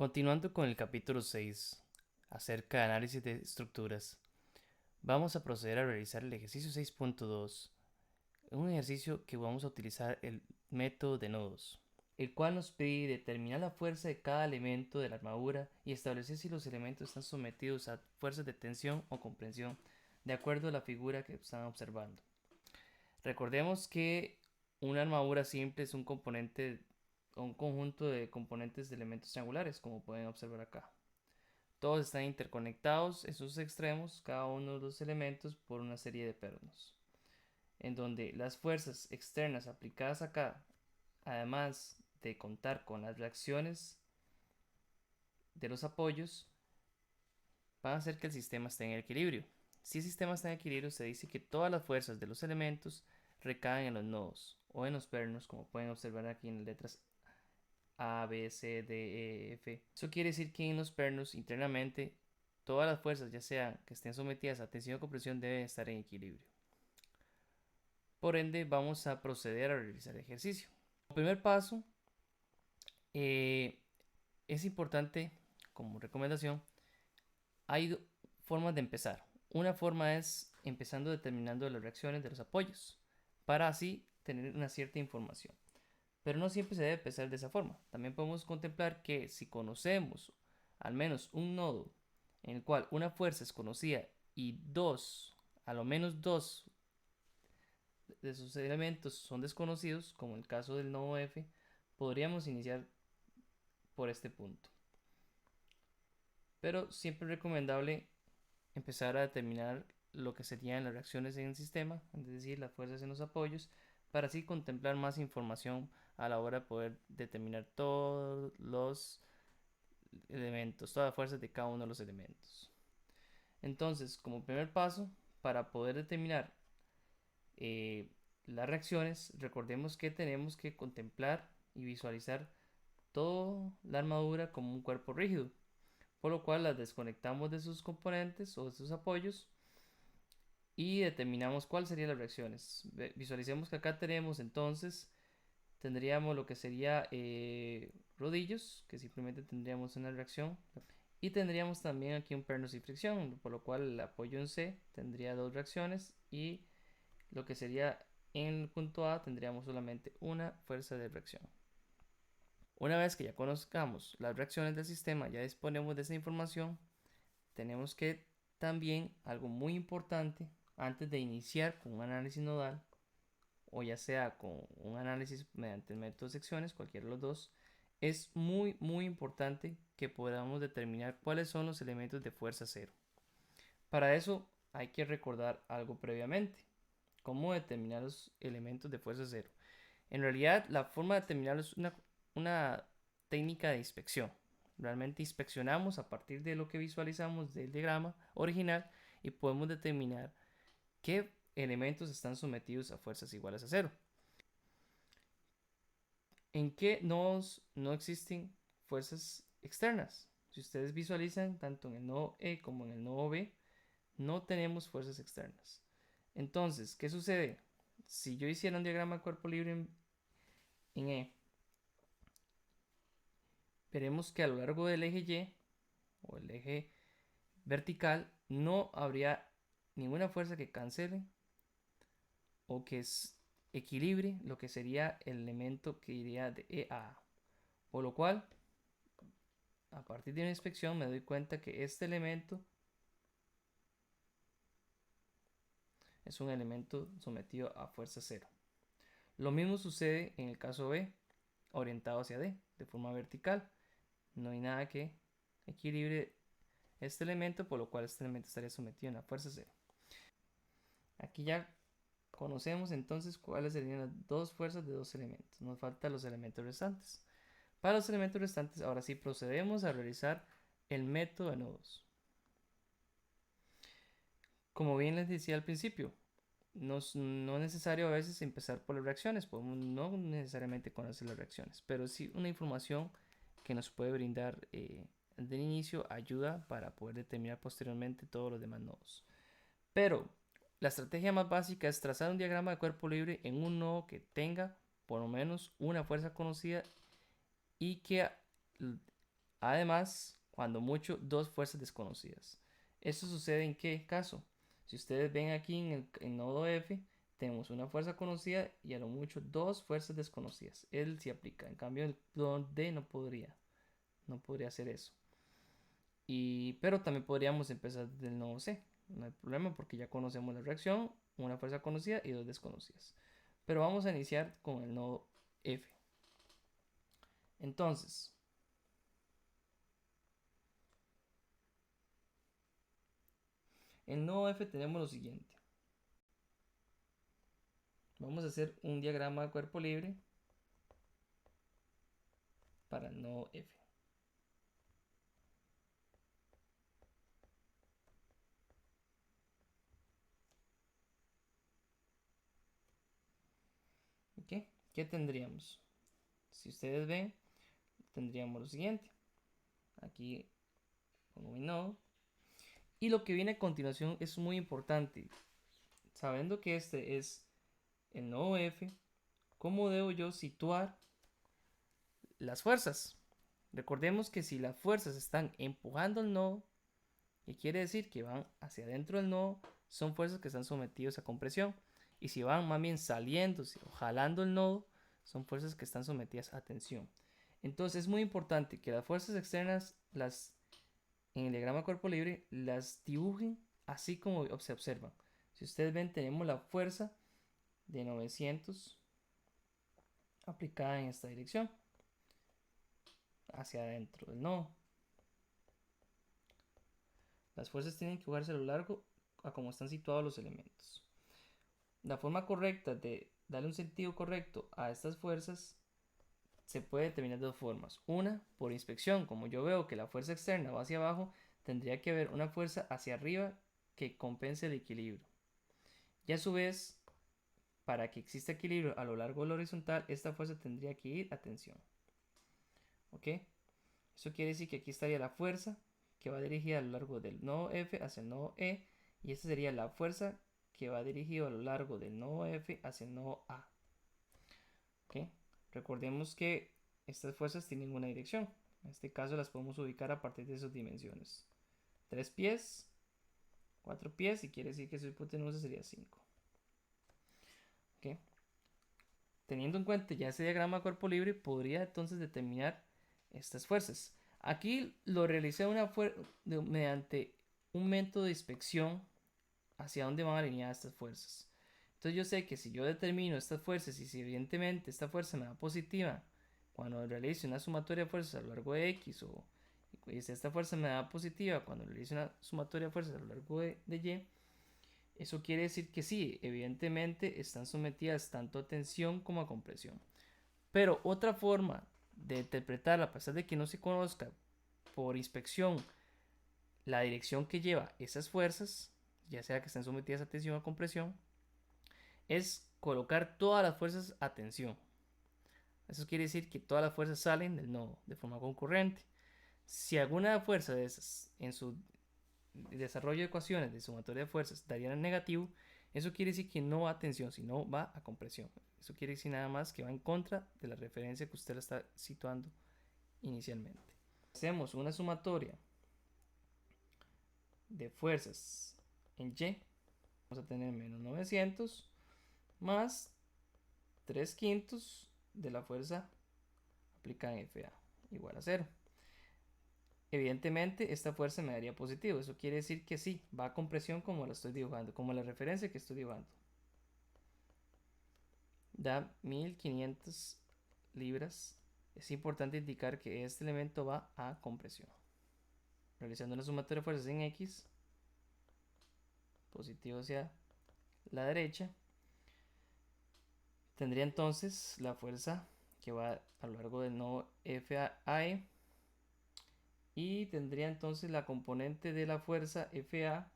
Continuando con el capítulo 6 acerca de análisis de estructuras, vamos a proceder a realizar el ejercicio 6.2, un ejercicio que vamos a utilizar el método de nodos, el cual nos pide determinar la fuerza de cada elemento de la armadura y establecer si los elementos están sometidos a fuerzas de tensión o compresión, de acuerdo a la figura que están observando. Recordemos que una armadura simple es un conjunto de componentes de elementos triangulares, como pueden observar acá. Todos están interconectados en sus extremos, cada uno de los elementos, por una serie de pernos, en donde las fuerzas externas aplicadas acá, además de contar con las reacciones de los apoyos, van a hacer que el sistema esté en equilibrio. Si el sistema está en equilibrio, se dice que todas las fuerzas de los elementos recaen en los nodos o en los pernos, como pueden observar aquí en las letras A, B, C, D, E, F. Eso quiere decir que en los pernos internamente todas las fuerzas, ya sean que estén sometidas a tensión o compresión, deben estar en equilibrio. Por ende, vamos a proceder a realizar el ejercicio. Como primer paso, es importante, como recomendación, hay formas de empezar. Una forma es empezando determinando las reacciones de los apoyos, para así tener una cierta información. Pero no siempre se debe empezar de esa forma. También podemos contemplar que si conocemos al menos un nodo en el cual una fuerza es conocida y a lo menos dos de sus elementos son desconocidos, como el caso del nodo F, podríamos iniciar por este punto. Pero siempre es recomendable empezar a determinar lo que serían las reacciones en el sistema, es decir, las fuerzas en los apoyos, para así contemplar más información a la hora de poder determinar todos los elementos, todas las fuerzas de cada uno de los elementos. Entonces, como primer paso, para poder determinar las reacciones, recordemos que tenemos que contemplar y visualizar toda la armadura como un cuerpo rígido, por lo cual las desconectamos de sus componentes o de sus apoyos y determinamos cuáles serían las reacciones. Visualicemos que acá tenemos entonces, tendríamos lo que sería rodillos, que simplemente tendríamos una reacción, y tendríamos también aquí un perno sin fricción, por lo cual el apoyo en C tendría dos reacciones y lo que sería en el punto A tendríamos solamente una fuerza de reacción. Una vez que ya conozcamos las reacciones del sistema, ya disponemos de esa información, tenemos que también, algo muy importante, antes de iniciar con un análisis nodal, o ya sea con un análisis mediante el método de secciones, cualquiera de los dos, es muy importante que podamos determinar cuáles son los elementos de fuerza cero. Para eso hay que recordar algo previamente. ¿Cómo determinar los elementos de fuerza cero? En realidad, la forma de determinarlo es una técnica de inspección. Realmente inspeccionamos a partir de lo que visualizamos del diagrama original y podemos determinar qué elementos están sometidos a fuerzas iguales a cero. ¿En qué nodos no existen fuerzas externas? Si ustedes visualizan, tanto en el nodo E como en el nodo B, no tenemos fuerzas externas. Entonces, ¿qué sucede? Si yo hiciera un diagrama de cuerpo libre en E, veremos que a lo largo del eje Y o el eje vertical no habría ninguna fuerza que cancele o que equilibre lo que sería el elemento que iría de E a A. Por lo cual, a partir de una inspección me doy cuenta que este elemento es un elemento sometido a fuerza cero. Lo mismo sucede en el caso B, orientado hacia D, de forma vertical. No hay nada que equilibre este elemento, por lo cual este elemento estaría sometido a una fuerza cero. Aquí ya conocemos entonces cuáles serían las dos fuerzas de dos elementos. Nos faltan los elementos restantes. Para los elementos restantes, ahora sí procedemos a realizar el método de nodos. Como bien les decía al principio, no es necesario a veces empezar por las reacciones, podemos no necesariamente conocer las reacciones, pero sí una información que nos puede brindar del inicio ayuda para poder determinar posteriormente todos los demás nodos. Pero la estrategia más básica es trazar un diagrama de cuerpo libre en un nodo que tenga por lo menos una fuerza conocida y que Además, cuando mucho, dos fuerzas desconocidas. ¿Esto sucede en qué caso? Si ustedes ven aquí en el nodo F, tenemos una fuerza conocida y a lo mucho dos fuerzas desconocidas. Él sí aplica. En cambio, el nodo D no podría hacer eso. Pero también podríamos empezar desde el nodo C. No hay problema porque ya conocemos la reacción, una fuerza conocida y dos desconocidas. Pero vamos a iniciar con el nodo F. Entonces, en el nodo F tenemos lo siguiente. Vamos a hacer un diagrama de cuerpo libre para el nodo F. ¿Ok? ¿Qué tendríamos? Si ustedes ven, tendríamos lo siguiente. Aquí pongo mi nodo. Y lo que viene a continuación es muy importante. Sabiendo que este es el nodo F, ¿cómo debo yo situar las fuerzas? Recordemos que si las fuerzas están empujando el nodo, que quiere decir que van hacia adentro del nodo, son fuerzas que están sometidas a compresión. Y si van más bien saliéndose o jalando el nodo, son fuerzas que están sometidas a tensión. Entonces es muy importante que las fuerzas externas, en el diagrama de cuerpo libre, las dibujen así como se observan. Si ustedes ven, tenemos la fuerza de 900 aplicada en esta dirección, hacia adentro del nodo. Las fuerzas tienen que jugarse a lo largo a como están situados los elementos. La forma correcta de darle un sentido correcto a estas fuerzas se puede determinar de dos formas. Una, por inspección. Como yo veo que la fuerza externa va hacia abajo, tendría que haber una fuerza hacia arriba que compense el equilibrio. Y a su vez, para que exista equilibrio a lo largo de la horizontal, esta fuerza tendría que ir a tensión. ¿Ok? Eso quiere decir que aquí estaría la fuerza que va dirigida a lo largo del nodo F hacia el nodo E, y esta sería la fuerza que va dirigida a lo largo del nodo F hacia el nodo A. ¿Ok? Recordemos que estas fuerzas tienen una dirección. En este caso las podemos ubicar a partir de sus dimensiones. 3 pies, 4 pies, y quiere decir que su hipotenusa sería 5. ¿Ok? Teniendo en cuenta ya ese diagrama de cuerpo libre, podría entonces determinar estas fuerzas. Aquí lo realicé mediante un método de inspección hacia dónde van alineadas estas fuerzas. Entonces yo sé que si yo determino estas fuerzas y si evidentemente esta fuerza me da positiva cuando realice una sumatoria de fuerzas a lo largo de X, o si esta fuerza me da positiva cuando realice una sumatoria de fuerzas a lo largo de Y, eso quiere decir que sí, evidentemente están sometidas tanto a tensión como a compresión. Pero otra forma de interpretarla, a pesar de que no se conozca por inspección la dirección que lleva esas fuerzas, ya sea que estén sometidas a tensión o a compresión, es colocar todas las fuerzas a tensión. Eso quiere decir que todas las fuerzas salen del nodo de forma concurrente. Si alguna fuerza de esas en su desarrollo de ecuaciones de sumatoria de fuerzas daría negativo, eso quiere decir que no va a tensión, sino va a compresión. Eso quiere decir nada más que va en contra de la referencia que usted la está situando inicialmente. Hacemos una sumatoria de fuerzas en Y, vamos a tener menos 900 más 3 quintos de la fuerza aplicada en FA igual a 0. Evidentemente esta fuerza me daría positivo, eso quiere decir que sí, va a compresión como la estoy dibujando, como la referencia que estoy dibujando. Da 1500 libras. Es importante indicar que este elemento va a compresión. Realizando una sumatoria de fuerzas en X, positivo hacia la derecha, tendría entonces la fuerza que va a lo largo del nodo FAE, y tendría entonces la componente de la fuerza FA,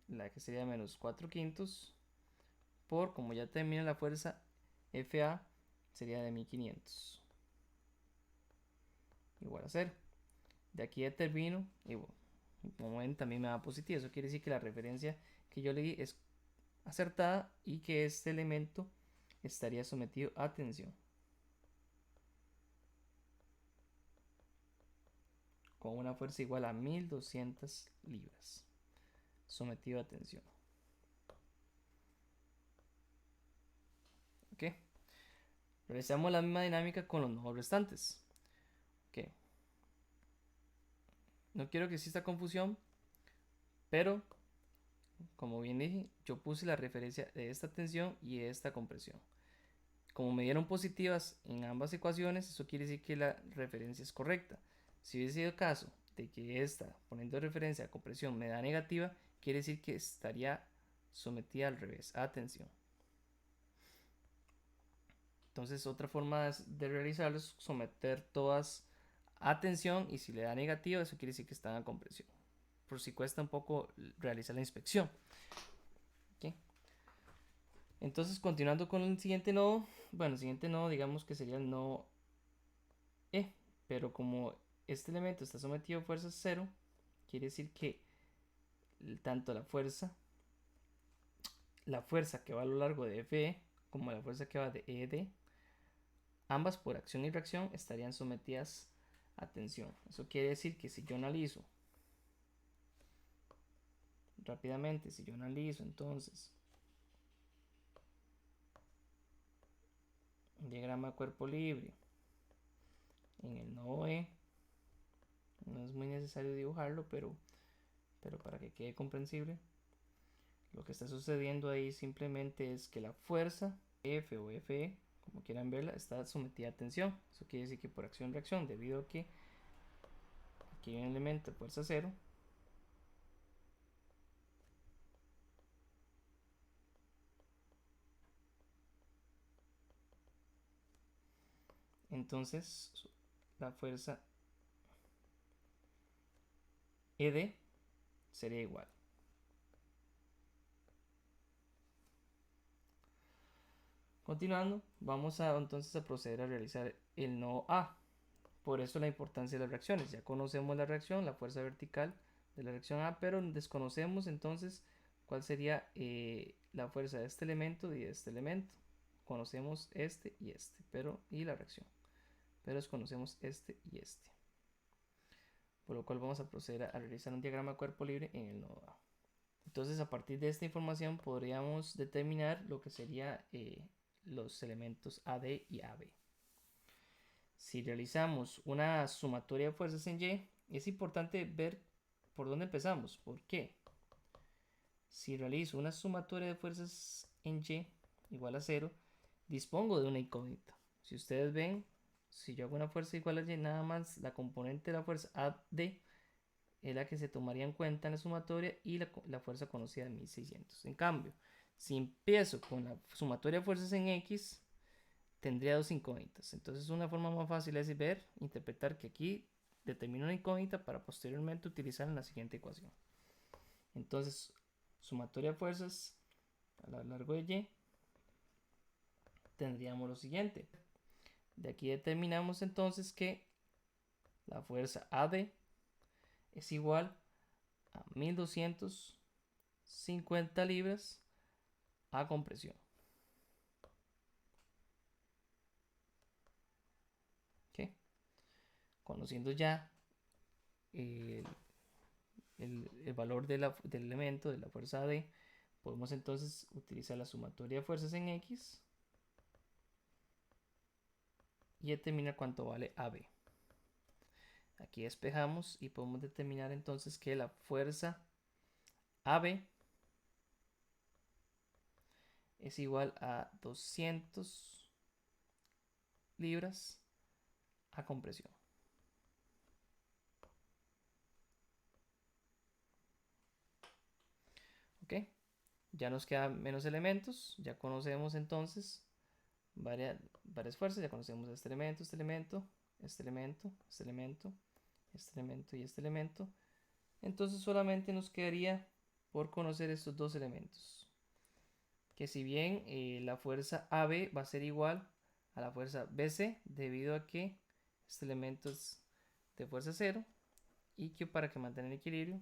la que sería menos 4 quintos, por, como ya termina la fuerza FA, sería de 1500 igual a 0. De aquí determino, y bueno, como ven también me da positivo, eso quiere decir que la referencia que yo le di es acertada y que este elemento estaría sometido a tensión. con una fuerza igual a 1200 libras sometido a tensión. Ok, realizamos la misma dinámica con los nodos restantes. Ok, no quiero que exista confusión, pero como bien dije, yo puse la referencia de esta tensión y de esta compresión. Como me dieron positivas en ambas ecuaciones, eso quiere decir que la referencia es correcta. Si hubiese sido el caso de que esta, poniendo referencia a compresión, me da negativa, quiere decir que estaría sometida al revés, a tensión. Entonces, otra forma de realizarlo es someter todas a tensión, y si le da negativa, eso quiere decir que están a compresión. Por si cuesta un poco realizar la inspección. ¿Okay? Entonces, continuando con el siguiente nodo, bueno, el siguiente nodo digamos que sería el nodo E, pero como este elemento está sometido a fuerza 0, quiere decir que tanto la fuerza que va a lo largo de FE como la fuerza que va de ED, ambas por acción y reacción estarían sometidas a tensión. Eso quiere decir que si yo analizo rápidamente, si yo analizo entonces un diagrama de cuerpo libre en el nodo E, no es muy necesario dibujarlo, pero para que quede comprensible, lo que está sucediendo ahí simplemente es que la fuerza F o FE, como quieran verla, está sometida a tensión. Eso quiere decir que por acción-reacción, debido a que aquí hay un elemento de fuerza 0, entonces la fuerza ED sería igual. Continuando, vamos a entonces a proceder a realizar el nodo A. Por eso la importancia de las reacciones. Ya conocemos la reacción, la fuerza vertical de la reacción A, pero desconocemos entonces cuál sería la fuerza de este elemento y de este elemento. Conocemos este y este, y la reacción, pero desconocemos este y este. Por lo cual vamos a proceder a realizar un diagrama de cuerpo libre en el nodo A. Entonces, a partir de esta información podríamos determinar lo que sería los elementos AD y AB. Si realizamos una sumatoria de fuerzas en Y, es importante ver por dónde empezamos. ¿Por qué? Si realizo una sumatoria de fuerzas en Y igual a 0, dispongo de una incógnita. Si ustedes ven, si yo hago una fuerza igual a Y, nada más la componente de la fuerza AD es la que se tomaría en cuenta en la sumatoria, y la fuerza conocida de 1600. En cambio, si empiezo con la sumatoria de fuerzas en X, tendría dos incógnitas. Entonces, una forma más fácil es ver, interpretar que aquí determino una incógnita para posteriormente utilizar en la siguiente ecuación. Entonces, sumatoria de fuerzas a lo largo de Y, tendríamos lo siguiente. De aquí determinamos entonces que la fuerza AD es igual a 1250 libras a compresión. ¿Okay? Conociendo ya el, el valor del elemento de la fuerza D, podemos entonces utilizar la sumatoria de fuerzas en X y determinar cuánto vale AB. Aquí despejamos y podemos determinar entonces que la fuerza AB es igual a 200 libras a compresión. ¿Ok? Ya nos quedan menos elementos, ya conocemos entonces varias fuerzas, ya conocemos este elemento, este elemento, este elemento, este elemento, este elemento y este elemento. Entonces solamente nos quedaría por conocer estos dos elementos, que si bien la fuerza AB va a ser igual a la fuerza BC, debido a que este elemento es de fuerza 0, y que para que mantenga el equilibrio,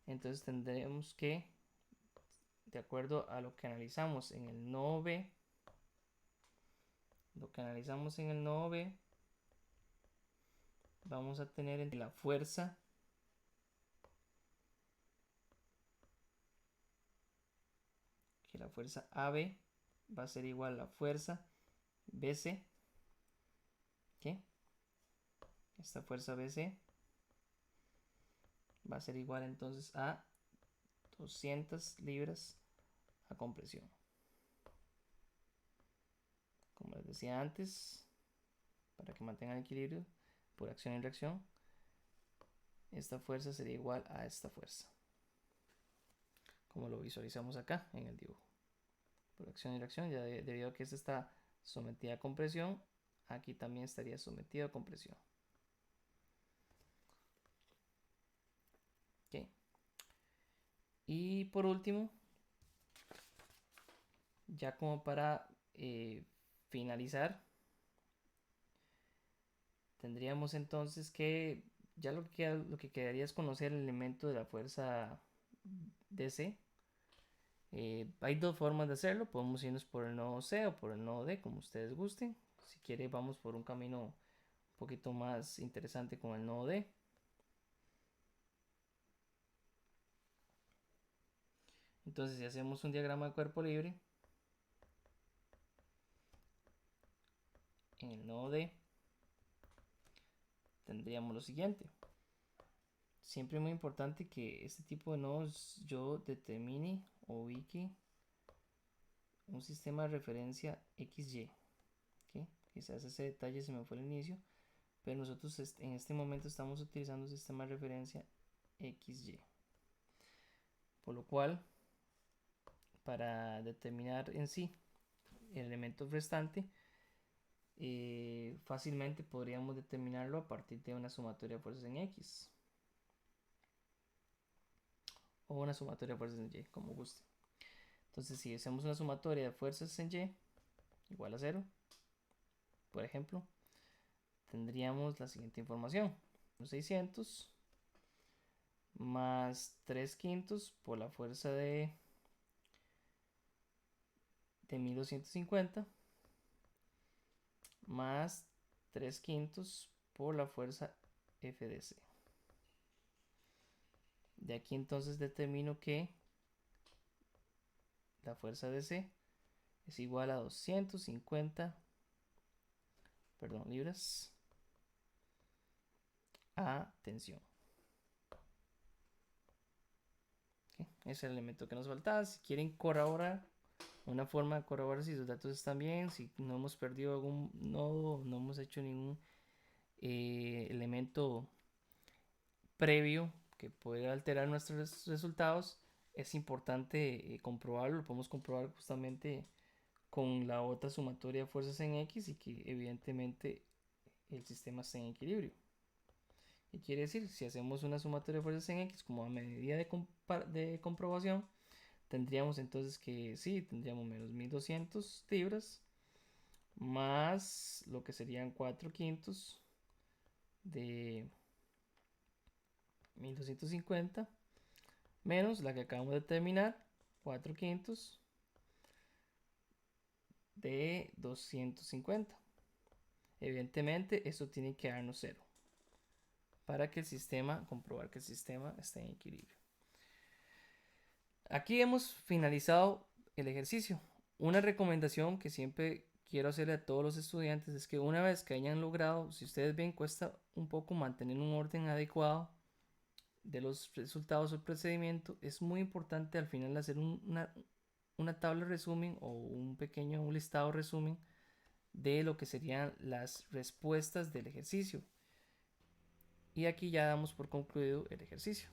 entonces tendremos que, de acuerdo a lo que analizamos en el nodo B, vamos a tener en la fuerza que la fuerza AB va a ser igual a la fuerza BC, ¿qué? Esta fuerza BC va a ser igual entonces a 200 libras a compresión. Como les decía antes, para que mantengan el equilibrio por acción y reacción, esta fuerza sería igual a esta fuerza, como lo visualizamos acá en el dibujo. Por acción y reacción, ya debido a que esta está sometida a compresión, aquí también estaría sometido a compresión. ¿Okay? Y por último, ya como para finalizar, tendríamos entonces que, ya lo que quedaría es conocer el elemento de la fuerza DC. Hay dos formas de hacerlo, podemos irnos por el nodo C o por el nodo D, como ustedes gusten. Si quiere vamos por un camino un poquito más interesante con el nodo D. Entonces si hacemos un diagrama de cuerpo libre, en el nodo D tendríamos lo siguiente. Siempre es muy importante que este tipo de nodos yo determine o ubique un sistema de referencia XY. ¿Okay? Quizás ese detalle se me fue al inicio, pero nosotros en este momento estamos utilizando un sistema de referencia XY. Por lo cual, para determinar en sí el elemento restante, fácilmente podríamos determinarlo a partir de una sumatoria de fuerzas en X. O una sumatoria de fuerzas en Y, como guste. Entonces, si hacemos una sumatoria de fuerzas en Y igual a 0, por ejemplo, tendríamos la siguiente información: 600 más 3 quintos por la fuerza de 1250 más 3 quintos por la fuerza FDC. De aquí entonces determino que la fuerza DC es igual a 250 libras a tensión. ¿Okay? Ese es el elemento que nos faltaba. Si quieren corroborar, una forma de corroborar si sus datos están bien, si no hemos perdido algún nodo, no hemos hecho ningún elemento previo que puede alterar nuestros resultados, es importante comprobarlo. Lo podemos comprobar justamente con la otra sumatoria de fuerzas en X y que evidentemente el sistema está en equilibrio. Y quiere decir, si hacemos una sumatoria de fuerzas en X como a medida de comprobación, tendríamos entonces que sí, tendríamos menos 1200 libras más lo que serían 4 quintos de 1250 menos la que acabamos de determinar, 4 quintos de 250. Evidentemente esto tiene que darnos 0 para que el sistema, comprobar que el sistema está en equilibrio. Aquí hemos finalizado el ejercicio. Una recomendación que siempre quiero hacerle a todos los estudiantes es que una vez que hayan logrado, si ustedes ven, cuesta un poco mantener un orden adecuado de los resultados o procedimiento, es muy importante al final hacer una tabla de resumen o un listado de resumen de lo que serían las respuestas del ejercicio. Y aquí ya damos por concluido el ejercicio.